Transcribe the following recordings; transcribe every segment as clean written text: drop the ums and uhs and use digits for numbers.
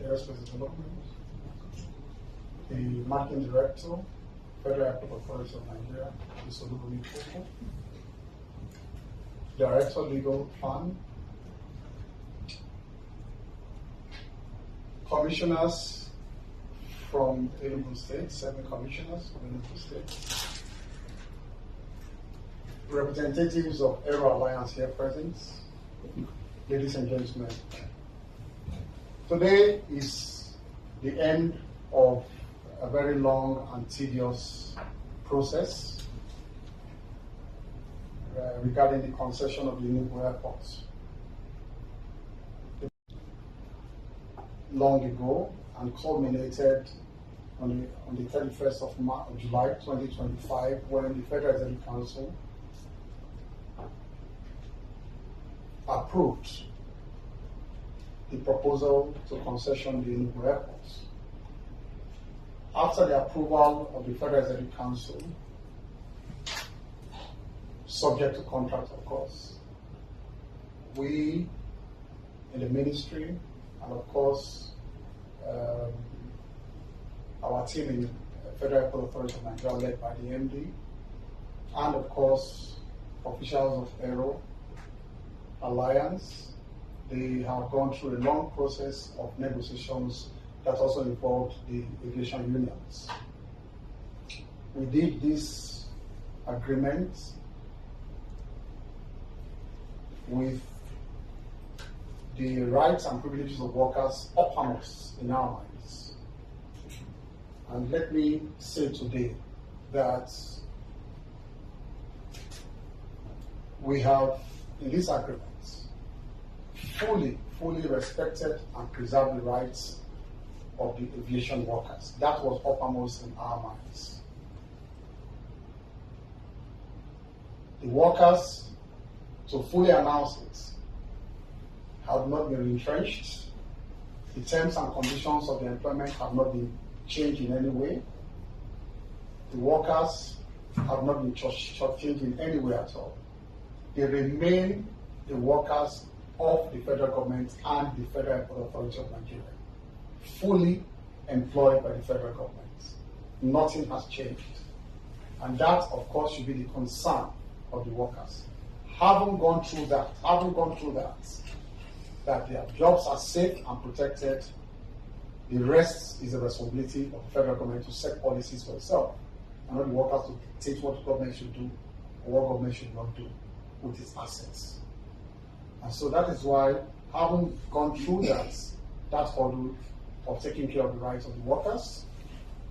Aerospace Development, the Marketing Director, Federal Airport Authority of Nigeria, Mr. Enugu, Director Legal Fund, commissioners from Enugu State, 7 commissioners from Enugu State, representatives of Aero Alliance here present, ladies and gentlemen. Today is the end of a very long and tedious process regarding the concession of the Enugu airport. Long ago and culminated on the 31st of July 2025 when the Federal Executive Council approved the proposal to concession the Enugu airport. After the approval of the Federal Executive Council, subject to contract of course, we in the ministry and of course our team in Federal Airport Authority of Nigeria led by the MD and of course officials of Aero Alliance, they have gone through a long process of negotiations that also involved the aviation unions. We did this agreement with the rights and privileges of workers uppermost in our minds. And let me say today that we have, in this agreement, fully respected and preserved the rights of the aviation workers. That was uppermost in our minds. The workers, to fully announce it, have not been retrenched. The terms and conditions of the employment have not been changed in any way. The workers have not been shortchanged in any way at all. They remain the workers of the federal government and the Federal Airport Authority of Nigeria, fully employed by the federal government. Nothing has changed. And that, of course, should be the concern of the workers. Having gone through that, that their jobs are safe and protected, the rest is the responsibility of the federal government to set policies for itself, and not the workers to dictate what the government should do or what government should not do with its assets. And so that is why, having gone through that hurdle of taking care of the rights of the workers,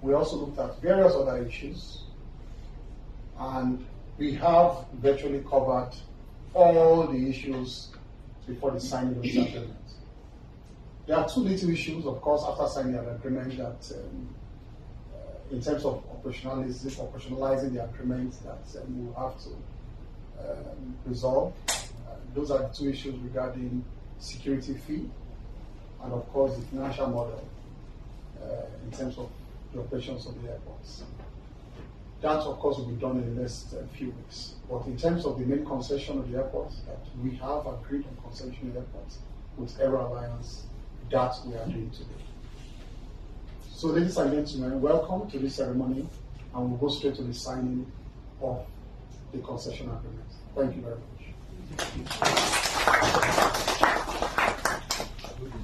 we also looked at various other issues, and we have virtually covered all the issues before the signing of this agreement. There are 2 little issues, of course, after signing an agreement that, in terms of operationalizing the agreement, that we will have to resolve. Those are the 2 issues regarding security fee and, of course, the financial model in terms of the operations of the airports. That, of course, will be done in the next few weeks. But in terms of the main concession of the airports, that we have agreed on concession airports with Aero Alliance, that we are doing today. So, ladies and gentlemen, welcome to this ceremony, and we'll go straight to the signing of the concession agreement. Thank you very much.